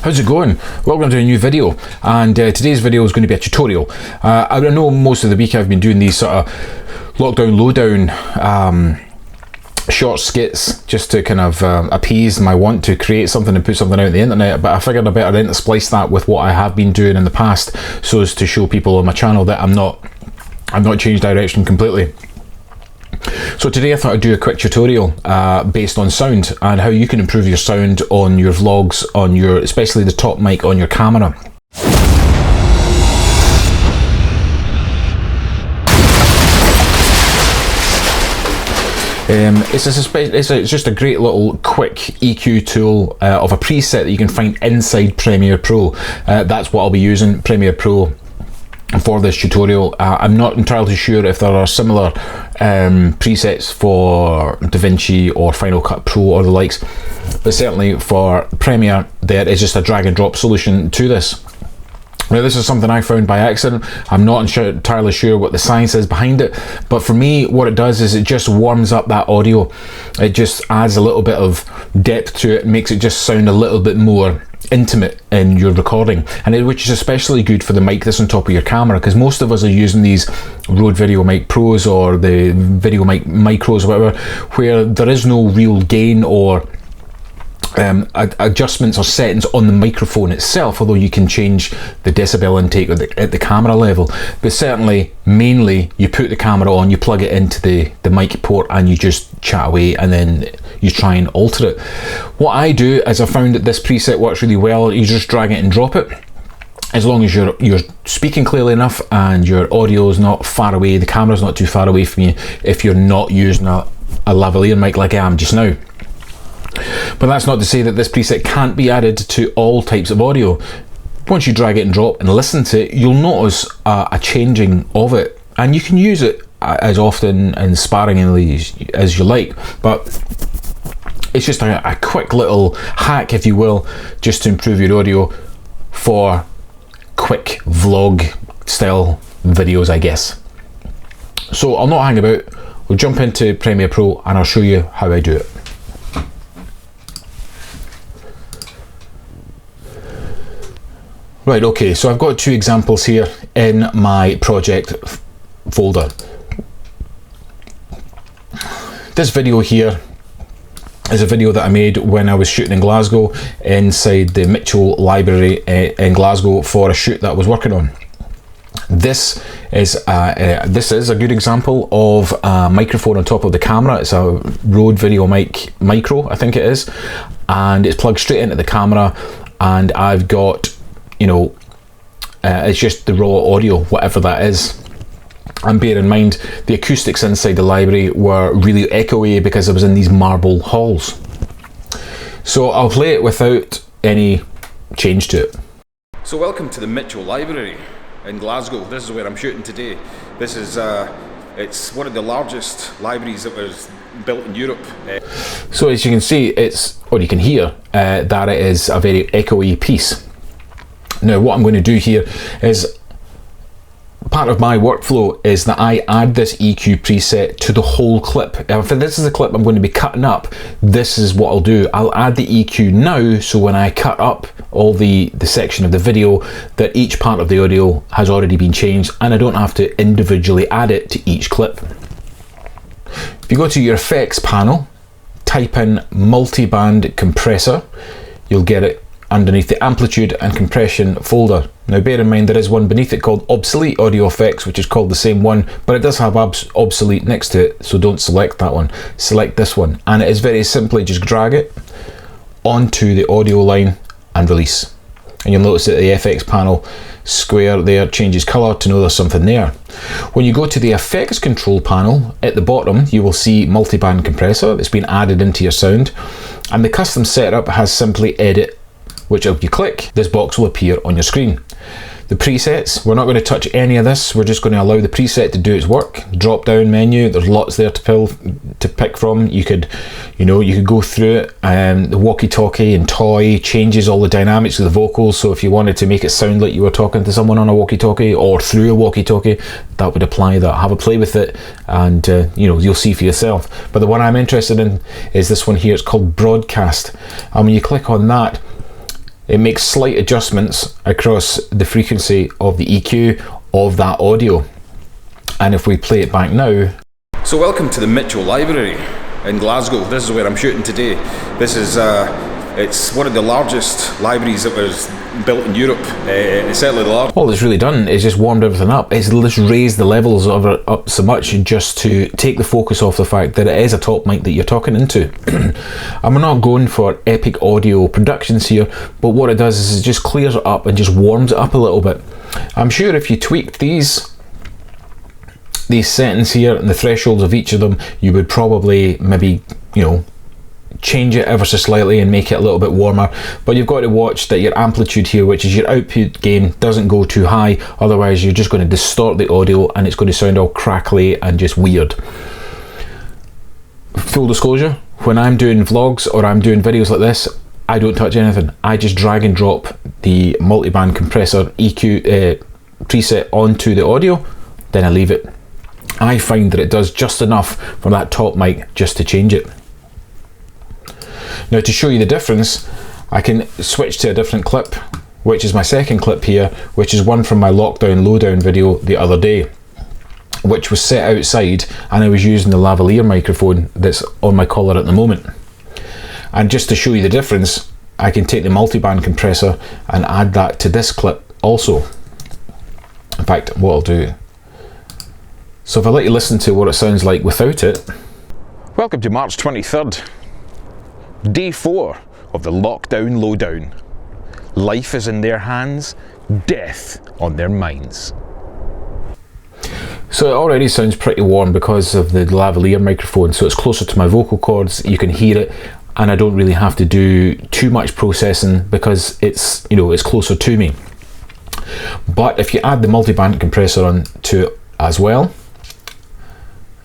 How's it going? Welcome to a new video, and today's video is going to be a tutorial. I know most of the week I've been doing these sort of lockdown lowdown short skits just to kind of appease my want to create something and put something out on the internet, but I figured I better intersplice that with what I have been doing in the past so as to show people on my channel that I've not changed direction completely. So today I thought I'd do a quick tutorial based on sound and how you can improve your sound on your vlogs, on your, especially the top mic on your camera. It's just a great little quick EQ tool of a preset that you can find inside Premiere Pro. That's what I'll be using, Premiere Pro, for this tutorial. I'm not entirely sure if there are similar presets for DaVinci or Final Cut Pro or the likes, but certainly for Premiere there is just a drag and drop solution to this. Now, this is something I found by accident. I'm not entirely sure what the science is behind it, but for me what it does is it just warms up that audio. It just adds a little bit of depth to it, makes it just sound a little bit more intimate in your recording, and which is especially good for the mic that's on top of your camera, because most of us are using these Rode VideoMic Pros or the VideoMic Micros or whatever, where there is no real gain or adjustments or settings on the microphone itself, although you can change the decibel intake at the camera level. But certainly, mainly, you put the camera on, you plug it into the mic port, and you just chat away, and then you try and alter it. What I do is I found that this preset works really well. You just drag it and drop it. As long as you're speaking clearly enough and your audio is not far away, the camera's not too far away from you, if you're not using a lavalier mic like I am just now. But that's not to say that this preset can't be added to all types of audio. Once you drag it and drop and listen to it, you'll notice a changing of it, and you can use it as often and sparingly as you like, but it's just a quick little hack, if you will, just to improve your audio for quick vlog style videos, I guess. So I'll not hang about, we'll jump into Premiere Pro and I'll show you how I do it. Right, okay, so I've got two examples here in my project folder. This video here is a video that I made when I was shooting in Glasgow inside the Mitchell Library in Glasgow for a shoot that I was working on. This is a good example of a microphone on top of the camera. It's a Rode VideoMic Micro, I think it is, and it's plugged straight into the camera, and I've got, you know, it's just the raw audio, whatever that is. And bear in mind, the acoustics inside the library were really echoey because I was in these marble halls. So I'll play it without any change to it. So welcome to the Mitchell Library in Glasgow. This is where I'm shooting today. This is it's one of the largest libraries that was built in Europe. So as you can see, or you can hear, that it is a very echoey piece. Now what I'm going to do here is, part of my workflow is that I add this EQ preset to the whole clip. If this is a clip I'm going to be cutting up, this is what I'll do. I'll add the EQ now, so when I cut up all the section of the video, that each part of the audio has already been changed and I don't have to individually add it to each clip. If you go to your effects panel, type in Multiband Compressor, you'll get it underneath the amplitude and compression folder. Now bear in mind there is one beneath it called obsolete audio effects, which is called the same one, but it does have obsolete next to it, so don't select that one, select this one, and it is very simply just drag it onto the audio line and release. And you'll notice that the FX panel square there changes colour to know there's something there. When you go to the effects control panel at the bottom, you will see Multiband Compressor. It's been added into your sound, and the custom setup has simply edit, which if you click, this box will appear on your screen. The presets, we're not going to touch any of this, we're just going to allow the preset to do its work. Drop down menu, there's lots there to pick from. You could go through it, the walkie-talkie and toy changes all the dynamics of the vocals, so if you wanted to make it sound like you were talking to someone on a walkie-talkie or through a walkie-talkie, that would apply that. Have a play with it and you'll see for yourself. But the one I'm interested in is this one here. It's called Broadcast, and when you click on that, it makes slight adjustments across the frequency of the EQ of that audio. And if we play it back now. So welcome to the Mitchell Library in Glasgow. This is where I'm shooting today. This is it's one of the largest libraries that was built in Europe. It's certainly the largest. All it's really done is just warmed everything up. It's just raised the levels of it up so much just to take the focus off the fact that it is a top mic that you're talking into. I'm not going for epic audio productions here, but what it does is it just clears it up and just warms it up a little bit. I'm sure if you tweaked these settings here and the thresholds of each of them, you would probably maybe, change it ever so slightly and make it a little bit warmer. But you've got to watch that your amplitude here, which is your output gain, doesn't go too high, otherwise you're just going to distort the audio and it's going to sound all crackly and just weird. Full disclosure, when I'm doing vlogs or I'm doing videos like this, I don't touch anything. I just drag and drop the Multiband Compressor EQ preset onto the audio, then I leave it. I find that it does just enough for that top mic just to change it. Now, to show you the difference, I can switch to a different clip, which is my second clip here, which is one from my lockdown lowdown video the other day, which was set outside, and I was using the lavalier microphone that's on my collar at the moment. And just to show you the difference, I can take the multiband compressor and add that to this clip also. In fact, what I'll do, so if I let you listen to what it sounds like without it. Welcome to March 23rd. Day 4 of the lockdown lowdown. Life is in their hands, death on their minds. So it already sounds pretty warm because of the lavalier microphone, so it's closer to my vocal cords, you can hear it, and I don't really have to do too much processing because it's, it's closer to me. But if you add the multiband compressor on to it as well,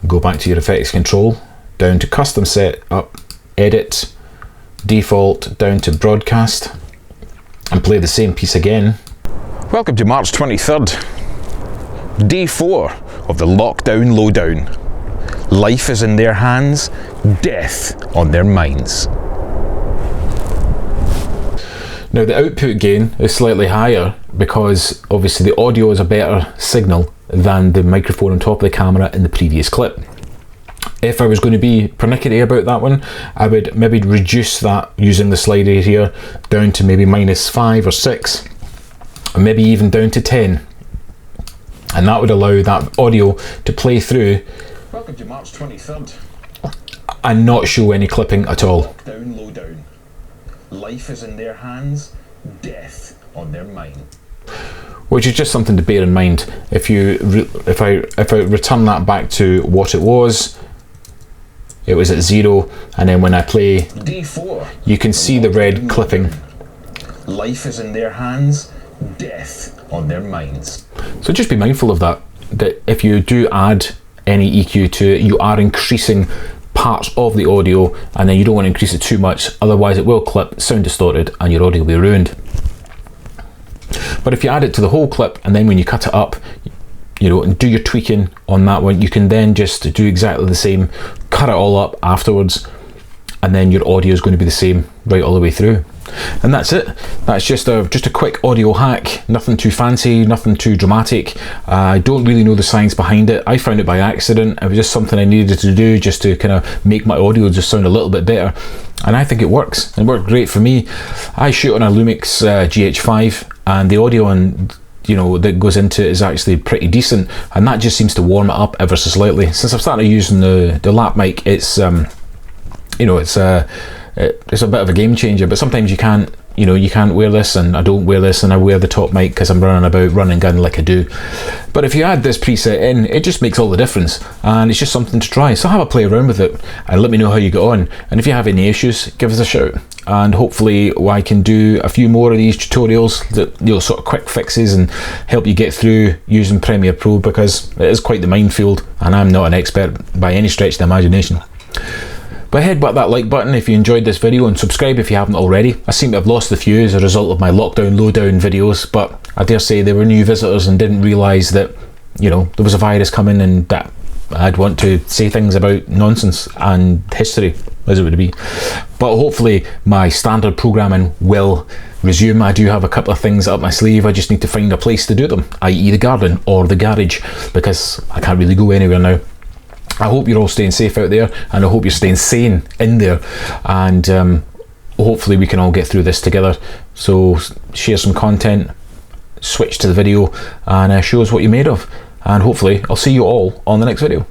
go back to your effects control, down to custom setup, edit, default, down to broadcast, and play the same piece again. Welcome to March 23rd. Day 4 of the lockdown lowdown. Life is in their hands, death on their minds. Now the output gain is slightly higher because obviously the audio is a better signal than the microphone on top of the camera in the previous clip. If I was going to be pernickety about that one, I would maybe reduce that using the slider here down to maybe -5 or 6, or maybe even down to 10. And that would allow that audio to play through. Welcome to March 23rd. And not show any clipping at all. Lockdown, lowdown. Life is in their hands, death on their mind. Which is just something to bear in mind. If I return that back to what it was at 0, and then when I play, D4, you can see the red clipping. Life is in their hands, death on their minds. So just be mindful of that if you do add any EQ to it, you are increasing parts of the audio, and then you don't want to increase it too much, otherwise it will clip, sound distorted, and your audio will be ruined. But if you add it to the whole clip, and then when you cut it up, and do your tweaking on that one, you can then just do exactly the same, cut it all up afterwards, and then your audio is going to be the same right all the way through. And that's it. That's just a quick audio hack. Nothing too fancy, nothing too dramatic. I don't really know the science behind it. I found it by accident. It was just something I needed to do just to kind of make my audio just sound a little bit better. And I think it works. It worked great for me. I shoot on a Lumix GH5, and the audio that goes into it is actually pretty decent, and that just seems to warm it up ever so slightly. Since I've started using the lap mic, it's it's a bit of a game changer. But sometimes you can't wear this, and I don't wear this, and I wear the top mic because I'm running about run and gun like I do. But if you add this preset in, it just makes all the difference, and it's just something to try. So have a play around with it and let me know how you get on, and if you have any issues, give us a shout, and hopefully I can do a few more of these tutorials that sort of quick fixes and help you get through using Premiere Pro, because it is quite the minefield and I'm not an expert by any stretch of the imagination. But headbutt that like button if you enjoyed this video, and subscribe if you haven't already. I seem to have lost a few as a result of my lockdown lowdown videos, but I dare say they were new visitors and didn't realise that there was a virus coming and that I'd want to say things about nonsense and history as it would be. But hopefully my standard programming will resume. I do have a couple of things up my sleeve. I just need to find a place to do them, i.e. the garden or the garage, because I can't really go anywhere now. I hope you're all staying safe out there, and I hope you're staying sane in there, and hopefully we can all get through this together. So share some content, switch to the video, and show us what you're made of, and hopefully I'll see you all on the next video.